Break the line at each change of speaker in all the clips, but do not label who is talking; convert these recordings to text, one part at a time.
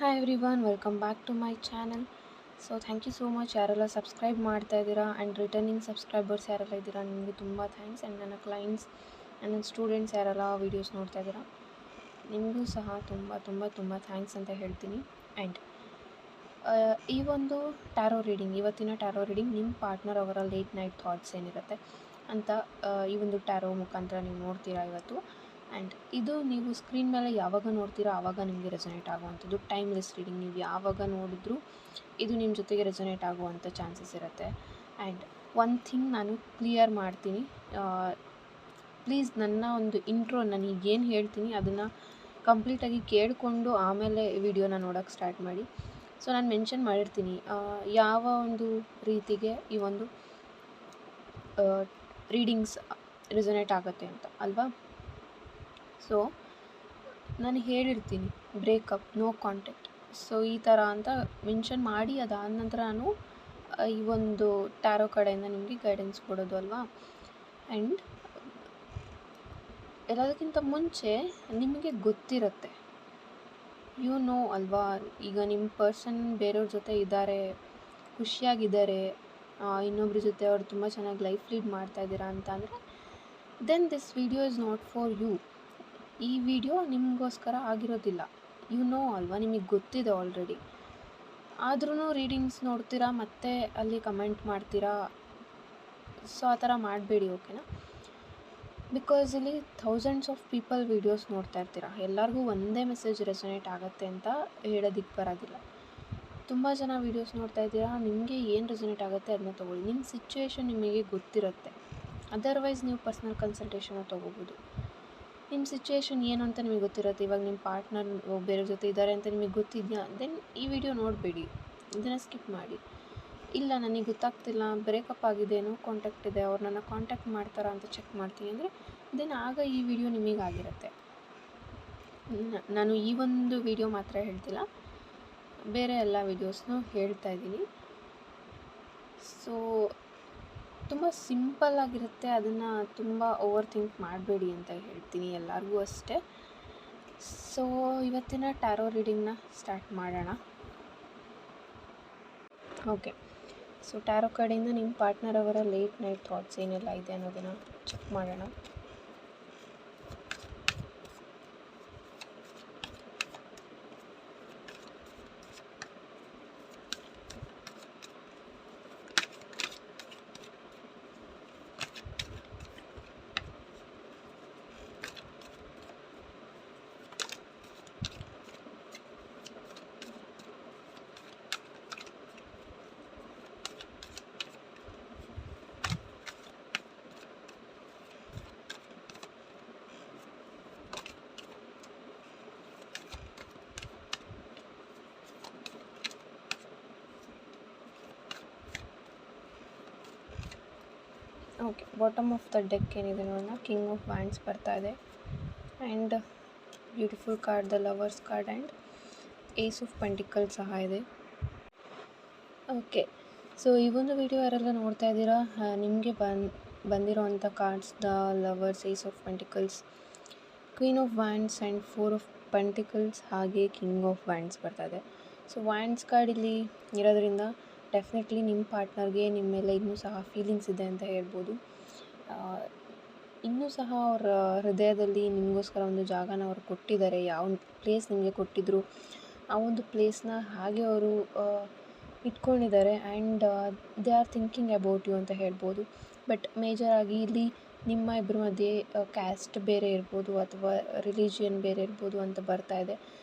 Hi everyone, welcome back to my channel. So thank you so much ಯಾರೆಲ್ಲ subscribe ಮಾಡ್ತಾ ಇದ್ದೀರಾ and returning subscribers ಯಾರೆಲ್ಲ ಇದ್ದೀರಾ ನಿಮಗೆ ತುಂಬ ಥ್ಯಾಂಕ್ಸ್. ಆ್ಯಂಡ್ ನನ್ನ ಕ್ಲೈಂಟ್ಸ್ ಆ್ಯಂಡ್ ನನ್ನ ಸ್ಟೂಡೆಂಟ್ಸ್ ಯಾರೆಲ್ಲ ವೀಡಿಯೋಸ್ ನೋಡ್ತಾ ಇದ್ದೀರಾ ನಿಮಗೂ ಸಹ ತುಂಬ ತುಂಬ ತುಂಬ ಥ್ಯಾಂಕ್ಸ್ ಅಂತ ಹೇಳ್ತೀನಿ. ಆ್ಯಂಡ್ ಈ ಒಂದು ಇವತ್ತಿನ ಟ್ಯಾರೋ ರೀಡಿಂಗ್ ನಿಮ್ಮ ಪಾರ್ಟ್ನರ್ ಅವರ ಲೇಟ್ ನೈಟ್ ಥಾಟ್ಸ್ ಏನಿರುತ್ತೆ ಅಂತ ಈ ಒಂದು ಟ್ಯಾರೋ ಮುಖಾಂತರ ನೀವು ನೋಡ್ತೀರಾ ಇವತ್ತು. ಆ್ಯಂಡ್ ಇದು ನೀವು ಸ್ಕ್ರೀನ್ ಮೇಲೆ ಯಾವಾಗ ನೋಡ್ತೀರಾ ಆವಾಗ ನಿಮಗೆ ರೆಸೊನೇಟ್ ಆಗುವಂಥದ್ದು ಟೈಮ್ಲೆಸ್ ರೀಡಿಂಗ್. ನೀವು ಯಾವಾಗ ನೋಡಿದ್ರೂ ಇದು ನಿಮ್ಮ ಜೊತೆಗೆ ರೆಸೊನೇಟ್ ಆಗುವಂಥ ಚಾನ್ಸಸ್ ಇರುತ್ತೆ. ಆ್ಯಂಡ್ ಒನ್ ಥಿಂಗ್ ನಾನು ಕ್ಲಿಯರ್ ಮಾಡ್ತೀನಿ, ಪ್ಲೀಸ್ ನನ್ನ ಒಂದು ಇಂಟ್ರೋ ನಾನು ಈಗೇನು ಹೇಳ್ತೀನಿ ಅದನ್ನು ಕಂಪ್ಲೀಟಾಗಿ ಕೇಳಿಕೊಂಡು ಆಮೇಲೆ ವಿಡಿಯೋನ ನೋಡೋಕ್ಕೆ ಸ್ಟಾರ್ಟ್ ಮಾಡಿ. ಸೊ ನಾನು ಮೆನ್ಷನ್ ಮಾಡಿರ್ತೀನಿ ಯಾವ ಒಂದು ರೀತಿಗೆ ಈ ಒಂದು ರೀಡಿಂಗ್ಸ್ ರೆಸೊನೇಟ್ ಆಗುತ್ತೆ ಅಂತ ಅಲ್ವಾ. ಸೊ ನಾನು ಹೇಳಿರ್ತೀನಿ ಬ್ರೇಕಪ್, ನೋ ಕಾಂಟ್ಯಾಕ್ಟ್, ಸೊ ಈ ಥರ ಅಂತ ಮೆನ್ಷನ್ ಮಾಡಿ ಅದಾದ ನಂತರ ನಾನು ಈ ಒಂದು ಟ್ಯಾರೋ ಕಡೆಯಿಂದ ನಿಮಗೆ ಗೈಡೆನ್ಸ್ ಕೊಡೋದು ಅಲ್ವಾ. ಆ್ಯಂಡ್ ಎಲ್ಲದಕ್ಕಿಂತ ಮುಂಚೆ ನಿಮಗೆ ಗೊತ್ತಿರುತ್ತೆ, ಯು ನೋ ಅಲ್ವಾ, ಈಗ ನಿಮ್ಮ ಪರ್ಸನ್ ಬೇರೆಯವ್ರ ಜೊತೆ ಇದ್ದಾರೆ, ಖುಷಿಯಾಗಿದ್ದಾರೆ, ಇನ್ನೊಬ್ರ ಜೊತೆ ಅವ್ರು ತುಂಬ ಚೆನ್ನಾಗಿ ಲೈಫ್ ಲೀಡ್ ಮಾಡ್ತಾ ಇದ್ದೀರಾ ಅಂತ ಅಂದರೆ then this video is not for you. ಈ ವಿಡಿಯೋ ನಿಮಗೋಸ್ಕರ ಆಗಿರೋದಿಲ್ಲ. ಯು ನೋ ಅಲ್ವಾ, ನಿಮಗೆ ಗೊತ್ತಿದೆ ಆಲ್ರೆಡಿ. ಆದ್ರೂ ರೀಡಿಂಗ್ಸ್ ನೋಡ್ತೀರಾ ಮತ್ತು ಅಲ್ಲಿ ಕಮೆಂಟ್ ಮಾಡ್ತೀರಾ. ಸೊ ಆ ಥರ ಮಾಡಬೇಡಿ, ಓಕೆನಾ. ಬಿಕಾಸ್ ಇಲ್ಲಿ ಥೌಸಂಡ್ಸ್ ಆಫ್ ಪೀಪಲ್ ವೀಡಿಯೋಸ್ ನೋಡ್ತಾ ಇರ್ತೀರ, ಎಲ್ಲರಿಗೂ ಒಂದೇ ಮೆಸೇಜ್ ರೆಸೊನೇಟ್ ಆಗುತ್ತೆ ಅಂತ ಹೇಳೋದಕ್ಕೆ ಬರೋದಿಲ್ಲ. ತುಂಬ ಜನ ವೀಡಿಯೋಸ್ ನೋಡ್ತಾ ಇದ್ದೀರಾ, ನಿಮಗೆ ಏನು ರೆಸೊನೇಟ್ ಆಗುತ್ತೆ ಅದನ್ನ ತೊಗೊಳ್ಳಿ. ನಿಮ್ಮ ಸಿಚುವೇಶನ್ ನಿಮಗೆ ಗೊತ್ತಿರುತ್ತೆ, ಅದರ್ವೈಸ್ ನೀವು ಪರ್ಸ್ನಲ್ ಕನ್ಸಲ್ಟೇಷನ್ನ ತೊಗೋಬೋದು. ನಿಮ್ಮ ಸಿಚುವೇಶನ್ ಏನು ಅಂತ ನಿಮಗೆ ಗೊತ್ತಿರುತ್ತೆ. ಇವಾಗ ನಿಮ್ಮ ಪಾರ್ಟ್ನರ್ ಬೇರೆ ಜೊತೆ ಇದ್ದಾರೆ ಅಂತ ನಿಮಗೆ ಗೊತ್ತಿದೆಯಾ, ದೆನ್ ಈ ವಿಡಿಯೋ ನೋಡಬೇಡಿ, ಇದನ್ನು ಸ್ಕಿಪ್ ಮಾಡಿ. ಇಲ್ಲ ನನಗೆ ಗೊತ್ತಾಗ್ತಿಲ್ಲ, ಬ್ರೇಕಪ್ ಆಗಿದೆ, ನೋ ಕಾಂಟ್ಯಾಕ್ಟ್ ಇದೆ, ಅವ್ರು ನನ್ನ ಕಾಂಟ್ಯಾಕ್ಟ್ ಮಾಡ್ತಾರಾ ಅಂತ ಚೆಕ್ ಮಾಡ್ತೀನಿ ಅಂದರೆ ದೆನ್ ಆಗ ಈ ವಿಡಿಯೋ ನಿಮಗಾಗಿರುತ್ತೆ. ನಾನು ಈ ಒಂದು ವಿಡಿಯೋ ಮಾತ್ರ ಹೇಳ್ತಿಲ್ಲ, ಬೇರೆ ಎಲ್ಲ ವೀಡಿಯೋಸ್ನೂ ಹೇಳ್ತಾ ಇದ್ದೀನಿ. ಸೊ ತುಂಬ ಸಿಂಪಲ್ ಆಗಿರುತ್ತೆ, ಅದನ್ನು ತುಂಬ ಓವರ್ ಥಿಂಕ್ ಮಾಡಬೇಡಿ ಅಂತ ಹೇಳ್ತೀನಿ ಎಲ್ಲರಿಗೂ ಅಷ್ಟೇ. ಸೊ ಇವತ್ತಿನ ಟ್ಯಾರೋ ರೀಡಿಂಗ್ನ ಸ್ಟಾರ್ಟ್ ಮಾಡೋಣ. ಓಕೆ, ಸೊ ಟ್ಯಾರೋ ಕಡೆಯಿಂದ ನಿಮ್ಮ ಪಾರ್ಟ್ನರ್ ಅವರ ಲೇಟ್ ನೈಟ್ ಥಾಟ್ಸ್ ಏನೆಲ್ಲ ಇದೆ ಅನ್ನೋದನ್ನು ಚೆಕ್ ಮಾಡೋಣ. Okay, bottom of the deck ಏನಿದೆ ನೋಡೋಣ. ಕಿಂಗ್ ಆಫ್ ವ್ಯಾಂಡ್ಸ್ ಬರ್ತಾ ಇದೆ and beautiful card the lovers card and ace of pentacle ಸಹ ಇದೆ. ಓಕೆ, ಸೊ ಈ ಒಂದು ವಿಡಿಯೋ ಯಾರೆಲ್ಲ ನೋಡ್ತಾ ಇದ್ದೀರಾ, ನಿಮಗೆ ಬಂದಿರೋವಂಥ cards the lovers, ace of pentacles, queen of wands and four of pentacles, ಹಾಗೆ ಕಿಂಗ್ ಆಫ್ ವ್ಯಾಂಡ್ಸ್ ಬರ್ತಾ ಇದೆ. ಸೊ ವ್ಯಾಂಡ್ಸ್ ಕಾರ್ಡ್ ಇಲ್ಲಿ ಇರೋದ್ರಿಂದ ಡೆಫಿನೆಟ್ಲಿ ನಿಮ್ಮ ಪಾರ್ಟ್ನರ್ಗೆ ನಿಮ್ಮ ಮೇಲೆ ಇನ್ನೂ ಸಹ ಫೀಲಿಂಗ್ಸ್ ಇದೆ ಅಂತ ಹೇಳ್ಬೋದು. ಇನ್ನೂ ಸಹ ಅವರ ಹೃದಯದಲ್ಲಿ ನಿಮಗೋಸ್ಕರ ಒಂದು ಜಾಗನ ಅವರು ಕೊಟ್ಟಿದ್ದಾರೆ. ಯಾವ ಪ್ಲೇಸ್ ನಿಮಗೆ ಕೊಟ್ಟಿದ್ದರು ಆ ಒಂದು ಪ್ಲೇಸ್ನ ಹಾಗೆ ಅವರು ಇಟ್ಕೊಂಡಿದ್ದಾರೆ. And they are thinking about you ಅಂತ ಹೇಳ್ಬೋದು. ಬಟ್ ಮೇಜರಾಗಿ ಇಲ್ಲಿ ನಿಮ್ಮ ಇಬ್ಬರ ಮಧ್ಯೆ ಕ್ಯಾಸ್ಟ್ ಬೇರೆ ಇರ್ಬೋದು ಅಥವಾ ರಿಲಿಜಿಯನ್ ಬೇರೆ ಇರ್ಬೋದು ಅಂತ ಬರ್ತಾ ಇದೆ.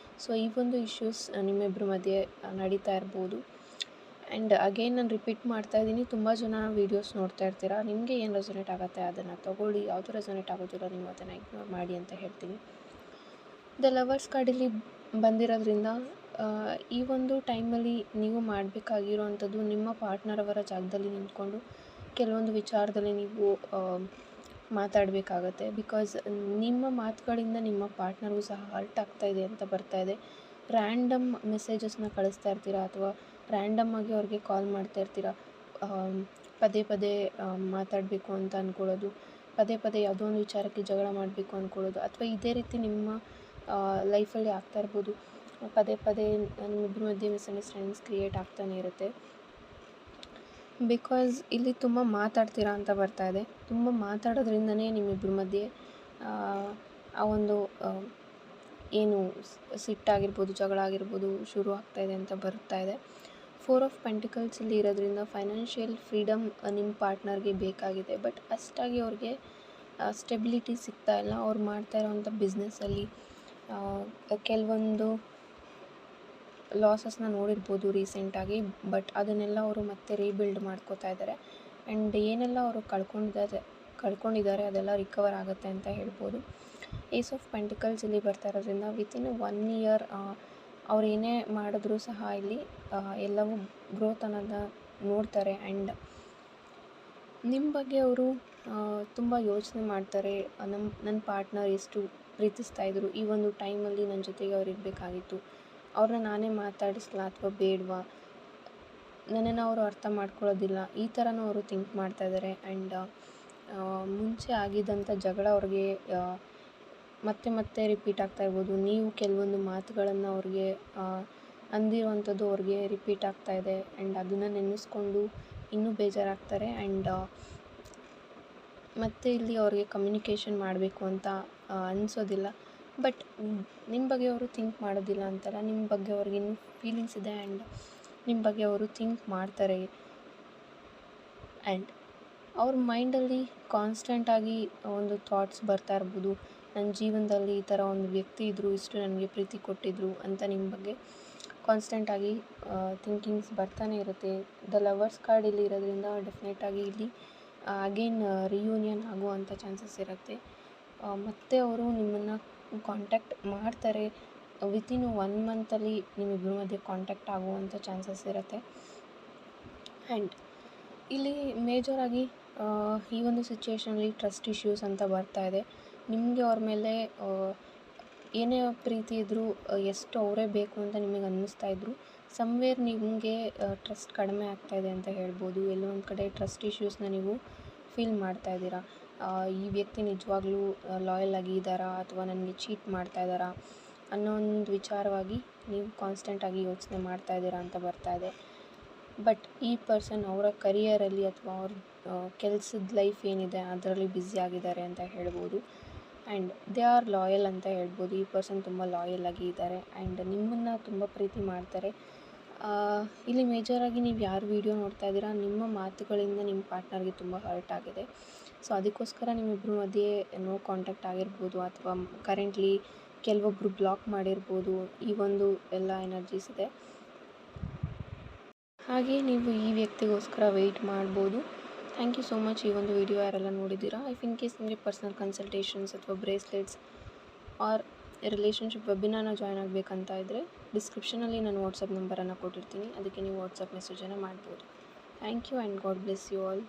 ಸೊ ಈ ಒಂದು ಇಶ್ಯೂಸ್ ನಿಮ್ಮಿಬ್ಬರ ಮಧ್ಯೆ ನಡೀತಾ ಇರ್ಬೋದು. ಆ್ಯಂಡ್ ಅಗೇನ್ ನಾನು ರಿಪೀಟ್ ಮಾಡ್ತಾ ಇದ್ದೀನಿ, ತುಂಬ ಜನ ವೀಡಿಯೋಸ್ ನೋಡ್ತಾ ಇರ್ತೀರಾ, ನಿಮಗೆ ಏನು ರೆಸೊನೇಟ್ ಆಗುತ್ತೆ ಅದನ್ನು ತೊಗೊಳ್ಳಿ, ಯಾವುದು ರೆಸೊನೇಟ್ ಆಗೋದಿಲ್ಲ ನೀವು ಅದನ್ನು ಇಗ್ನೋರ್ ಮಾಡಿ ಅಂತ ಹೇಳ್ತೀನಿ. ದ ಲವರ್ಸ್ ಕಾರ್ಡಲ್ಲಿ ಬಂದಿರೋದ್ರಿಂದ ಈ ಒಂದು ಟೈಮಲ್ಲಿ ನೀವು ಮಾಡಬೇಕಾಗಿರೋವಂಥದ್ದು ನಿಮ್ಮ ಪಾರ್ಟ್ನರ್ ಅವರ ಜಾಗದಲ್ಲಿ ನಿಂತ್ಕೊಂಡು ಕೆಲವೊಂದು ವಿಚಾರದಲ್ಲಿ ನೀವು ಮಾತಾಡಬೇಕಾಗತ್ತೆ. ಬಿಕಾಸ್ ನಿಮ್ಮ ಮಾತುಗಳಿಂದ ನಿಮ್ಮ ಪಾರ್ಟ್ನರ್ಗೂ ಸಹ ಹರ್ಟ್ ಆಗ್ತಾಯಿದೆ ಅಂತ ಬರ್ತಾಯಿದೆ. ರ್ಯಾಂಡಮ್ ಮೆಸೇಜಸ್ನ ಕಳಿಸ್ತಾ ಇರ್ತೀರಾ ಅಥವಾ ರ್ಯಾಂಡಮ್ ಆಗಿ ಅವ್ರಿಗೆ ಕಾಲ್ ಮಾಡ್ತಾ ಇರ್ತೀರಾ, ಪದೇ ಪದೇ ಮಾತಾಡಬೇಕು ಅಂತ ಅಂದ್ಕೊಳ್ಳೋದು, ಪದೇ ಪದೇ ಯಾವುದೋ ಒಂದು ವಿಚಾರಕ್ಕೆ ಜಗಳ ಮಾಡಬೇಕು ಅಂದ್ಕೊಳ್ಳೋದು, ಅಥವಾ ಇದೇ ರೀತಿ ನಿಮ್ಮ ಲೈಫಲ್ಲಿ ಆಗ್ತಾ ಇರ್ಬೋದು. ಪದೇ ಪದೇ ನಿಮ್ಮಿಬ್ಬರ ಮಧ್ಯೆ ಮಿಸ್ಅಂಡರ್ಸ್ಟ್ಯಾಂಡಿಂಗ್ಸ್ ಕ್ರಿಯೇಟ್ ಆಗ್ತಾನೆ ಇರುತ್ತೆ. ಬಿಕಾಸ್ ಇಲ್ಲಿ ತುಂಬ ಮಾತಾಡ್ತೀರಾ ಅಂತ ಬರ್ತಾ ಇದೆ. ತುಂಬ ಮಾತಾಡೋದ್ರಿಂದನೇ ನಿಮ್ಮಿಬ್ಬರ ಮಧ್ಯೆ ಆ ಒಂದು ಏನು ಸಿಟ್ಟಾಗಿರ್ಬೋದು, ಜಗಳ ಆಗಿರ್ಬೋದು ಶುರು ಆಗ್ತಾಯಿದೆ ಅಂತ ಬರ್ತಾ ಇದೆ. 4 ಆಫ್ ಪೆಂಟಿಕಲ್ಸ್ ಇಲ್ಲಿ ಇರೋದ್ರಿಂದ ಫೈನಾನ್ಷಿಯಲ್ ಫ್ರೀಡಮ್ ನಿಮ್ಮ ಪಾರ್ಟ್ನರ್ಗೆ ಬೇಕಾಗಿದೆ. ಬಟ್ ಅಷ್ಟಾಗಿ ಅವ್ರಿಗೆ ಸ್ಟೆಬಿಲಿಟಿ ಸಿಗ್ತಾ ಇಲ್ಲ. ಅವ್ರು ಮಾಡ್ತಾ ಇರೋವಂಥ ಬಿಸ್ನೆಸ್ಸಲ್ಲಿ ಕೆಲವೊಂದು ಲಾಸಸ್ನ ನೋಡಿರ್ಬೋದು ರೀಸೆಂಟಾಗಿ. ಬಟ್ ಅದನ್ನೆಲ್ಲ ಅವರು ಮತ್ತೆ ರೀಬಿಲ್ಡ್ ಮಾಡ್ಕೋತಾ ಇದ್ದಾರೆ. ಆ್ಯಂಡ್ ಏನೆಲ್ಲ ಅವರು ಕಳ್ಕೊಂಡಿದ್ದಾರೆ ಅದೆಲ್ಲ ರಿಕವರ್ ಆಗುತ್ತೆ ಅಂತ ಹೇಳ್ಬೋದು. ಏಸ್ ಆಫ್ ಪೆಂಟಿಕಲ್ಸ್ ಇಲ್ಲಿ ಬರ್ತಾ ಇರೋದ್ರಿಂದ ವಿತಿನ್ 1 ಇಯರ್ ಅವ್ರು ಏನೇ ಮಾಡಿದ್ರೂ ಸಹ ಇಲ್ಲಿ ಎಲ್ಲವೂ ಗ್ರೋತ್ ಅನ್ನೋದನ್ನ ನೋಡ್ತಾರೆ. ಆ್ಯಂಡ್ ನಿಮ್ಮ ಬಗ್ಗೆ ಅವರು ತುಂಬ ಯೋಚನೆ ಮಾಡ್ತಾರೆ. ನನ್ನ ಪಾರ್ಟ್ನರ್ ಎಷ್ಟು ಪ್ರೀತಿಸ್ತಾಯಿದ್ರು, ಈ ಒಂದು ಟೈಮಲ್ಲಿ ನನ್ನ ಜೊತೆಗೆ ಅವ್ರು ಇರಬೇಕಾಗಿತ್ತು, ಅವ್ರನ್ನ ನಾನೇ ಮಾತಾಡಿಸ್ಲಾ ಅಥವಾ ಬೇಡವಾ, ನನ್ನನ್ನು ಅವರು ಅರ್ಥ ಮಾಡ್ಕೊಳ್ಳೋದಿಲ್ಲ, ಈ ಥರನೂ ಅವರು ಥಿಂಕ್ ಮಾಡ್ತಾಯಿದ್ದಾರೆ. ಆ್ಯಂಡ್ ಮುಂಚೆ ಆಗಿದ್ದಂಥ ಜಗಳ ಅವ್ರಿಗೆ ಮತ್ತೆ ಮತ್ತೆ ರಿಪೀಟ್ ಆಗ್ತಾ ಇರ್ಬೋದು. ನೀವು ಕೆಲವೊಂದು ಮಾತುಗಳನ್ನು ಅವ್ರಿಗೆ ಅಂದಿರುವಂಥದ್ದು ಅವ್ರಿಗೆ ರಿಪೀಟ್ ಆಗ್ತಾ ಇದೆ. ಆ್ಯಂಡ್ ಅದನ್ನು ನೆನೆಸ್ಕೊಂಡು ಇನ್ನೂ ಬೇಜಾರಾಗ್ತಾರೆ. ಆ್ಯಂಡ್ ಮತ್ತು ಇಲ್ಲಿ ಅವ್ರಿಗೆ ಕಮ್ಯುನಿಕೇಷನ್ ಮಾಡಬೇಕು ಅಂತ ಅನಿಸೋದಿಲ್ಲ. ಬಟ್ ನಿಮ್ಮ ಬಗ್ಗೆ ಅವರು ಥಿಂಕ್ ಮಾಡೋದಿಲ್ಲ ಅಂತಲ್ಲ, ನಿಮ್ಮ ಬಗ್ಗೆ ಅವ್ರಿಗೆ ಇನ್ನೂ ಫೀಲಿಂಗ್ಸ್ ಇದೆ. ಆ್ಯಂಡ್ ನಿಮ್ಮ ಬಗ್ಗೆ ಅವರು ಥಿಂಕ್ ಮಾಡ್ತಾರೆ. ಆ್ಯಂಡ್ ಅವ್ರ ಮೈಂಡಲ್ಲಿ ಕಾನ್ಸ್ಟೆಂಟಾಗಿ ಒಂದು ಥಾಟ್ಸ್ ಬರ್ತಾ ಇರ್ಬೋದು. ನನ್ನ ಜೀವನದಲ್ಲಿ ಈ ಥರ ಒಂದು ವ್ಯಕ್ತಿ ಇದ್ದರು, ಇಷ್ಟು ನನಗೆ ಪ್ರೀತಿ ಕೊಟ್ಟಿದ್ದರು ಅಂತ ನಿಮ್ಮ ಬಗ್ಗೆ ಕಾನ್ಸ್ಟೆಂಟಾಗಿ ಥಿಂಕಿಂಗ್ಸ್ ಬರ್ತಾನೆ ಇರುತ್ತೆ. ದ ಲವರ್ಸ್ ಕಾರ್ಡ್ ಇಲ್ಲಿ ಇರೋದ್ರಿಂದ ಡೆಫಿನೆಟಾಗಿ ಇಲ್ಲಿ ಅಗೇನ್ ರಿಯೂನಿಯನ್ ಆಗುವಂಥ ಚಾನ್ಸಸ್ ಇರುತ್ತೆ. ಮತ್ತು ಅವರು ನಿಮ್ಮನ್ನು ಕಾಂಟ್ಯಾಕ್ಟ್ ಮಾಡ್ತಾರೆ. ವಿತಿನ್ 1 ಮಂತಲ್ಲಿ ನಿಮ್ಮಿಬ್ಬರ ಮಧ್ಯೆ ಕಾಂಟ್ಯಾಕ್ಟ್ ಆಗುವಂಥ ಚಾನ್ಸಸ್ ಇರುತ್ತೆ. ಆ್ಯಂಡ್ ಇಲ್ಲಿ ಮೇಜರಾಗಿ ಈ ಒಂದು ಸಿಚುವೇಷನಲ್ಲಿ ಟ್ರಸ್ಟ್ ಇಶ್ಯೂಸ್ ಅಂತ ಬರ್ತಾ ಇದೆ. ನಿಮಗೆ ಅವ್ರ ಮೇಲೆ ಏನೇ ಪ್ರೀತಿ ಇದ್ದರೂ, ಎಷ್ಟು ಅವರೇ ಬೇಕು ಅಂತ ನಿಮಗೆ ಅನ್ನಿಸ್ತಾ ಇದ್ರು, ಸಮ್ವೇರ್ ನಿಮಗೆ ಟ್ರಸ್ಟ್ ಕಡಿಮೆ ಆಗ್ತಾಯಿದೆ ಅಂತ ಹೇಳ್ಬೋದು. ಎಲ್ಲೋ ಒಂದು ಕಡೆ ಟ್ರಸ್ಟ್ ಇಶ್ಯೂಸ್ನ ನೀವು ಫೀಲ್ ಮಾಡ್ತಾ ಇದ್ದೀರಾ. ಈ ವ್ಯಕ್ತಿ ನಿಜವಾಗ್ಲೂ ಲಾಯಲ್ ಆಗಿ ಇದ್ದಾರಾ ಅಥವಾ ನನಗೆ ಚೀಟ್ ಮಾಡ್ತಾ ಇದ್ದಾರಾ ಅನ್ನೋ ಒಂದು ವಿಚಾರವಾಗಿ ನೀವು ಕಾನ್ಸ್ಟೆಂಟಾಗಿ ಯೋಚನೆ ಮಾಡ್ತಾ ಇದ್ದೀರಾ ಅಂತ ಬರ್ತಾ ಇದೆ. ಬಟ್ ಈ ಪರ್ಸನ್ ಅವರ ಕರಿಯರಲ್ಲಿ ಅಥವಾ ಅವ್ರ ಕೆಲಸದ ಲೈಫ್ ಏನಿದೆ ಅದರಲ್ಲಿ ಬ್ಯುಸಿ ಆಗಿದ್ದಾರೆ ಅಂತ ಹೇಳ್ಬೋದು. ಆ್ಯಂಡ್ ದೇ ಆರ್ ಲಾಯಲ್ ಅಂತ ಹೇಳ್ಬೋದು. ಈ ಪರ್ಸನ್ ತುಂಬ ಲಾಯಲ್ ಆಗಿ ಇದ್ದಾರೆ ಆ್ಯಂಡ್ ನಿಮ್ಮನ್ನು ತುಂಬ ಪ್ರೀತಿ ಮಾಡ್ತಾರೆ. ಇಲ್ಲಿ ಮೇಜರಾಗಿ ನೀವು ಯಾರು ವಿಡಿಯೋ ನೋಡ್ತಾ ಇದ್ದೀರಾ, ನಿಮ್ಮ ಮಾತುಗಳಿಂದ ನಿಮ್ಮ ಪಾರ್ಟ್ನರ್ಗೆ ತುಂಬ ಹರ್ಟ್ ಆಗಿದೆ. ಸೊ ಅದಕ್ಕೋಸ್ಕರ ನಿಮ್ಮಿಬ್ಬರ ಮಧ್ಯೆ ನೋ ಕಾಂಟ್ಯಾಕ್ಟ್ ಆಗಿರ್ಬೋದು ಅಥವಾ ಕರೆಂಟ್ಲಿ ಕೆಲವೊಬ್ಬರು ಬ್ಲಾಕ್ ಮಾಡಿರ್ಬೋದು. ಈ ಒಂದು ಎಲ್ಲ ಎನರ್ಜೀಸ್ ಇದೆ. ಹಾಗೆ ನೀವು ಈ ವ್ಯಕ್ತಿಗೋಸ್ಕರ ವೆಯ್ಟ್ ಮಾಡ್ಬೋದು. Thank you so much. ಈ ಒಂದು ವಿಡಿಯೋ ಯಾರೆಲ್ಲ ನೋಡಿದ್ದೀರಾ. ಇಫ್ ಇನ್ ಕೇಸ್ ನಿಮಗೆ ಪರ್ಸನಲ್ ಕನ್ಸಲ್ಟೇಷನ್ಸ್ ಅಥವಾ ಬ್ರೇಸ್ಲೆಟ್ಸ್ ಆರ್ ರಿಲೇಷನ್ಶಿಪ್ ವೆಬಿನಾರ್ನ ಜಾಯ್ನ್ ಆಗಬೇಕಂತ ಇದ್ದರೆ ಡಿಸ್ಕ್ರಿಪ್ಷನಲ್ಲಿ ನಾನು ವಾಟ್ಸಪ್ ನಂಬರನ್ನು ಕೊಟ್ಟಿರ್ತೀನಿ. ಅದಕ್ಕೆ ನೀವು ವಾಟ್ಸಪ್ ಮೆಸೇಜನ್ನು ಮಾಡ್ಬೋದು. Thank you and God bless you all.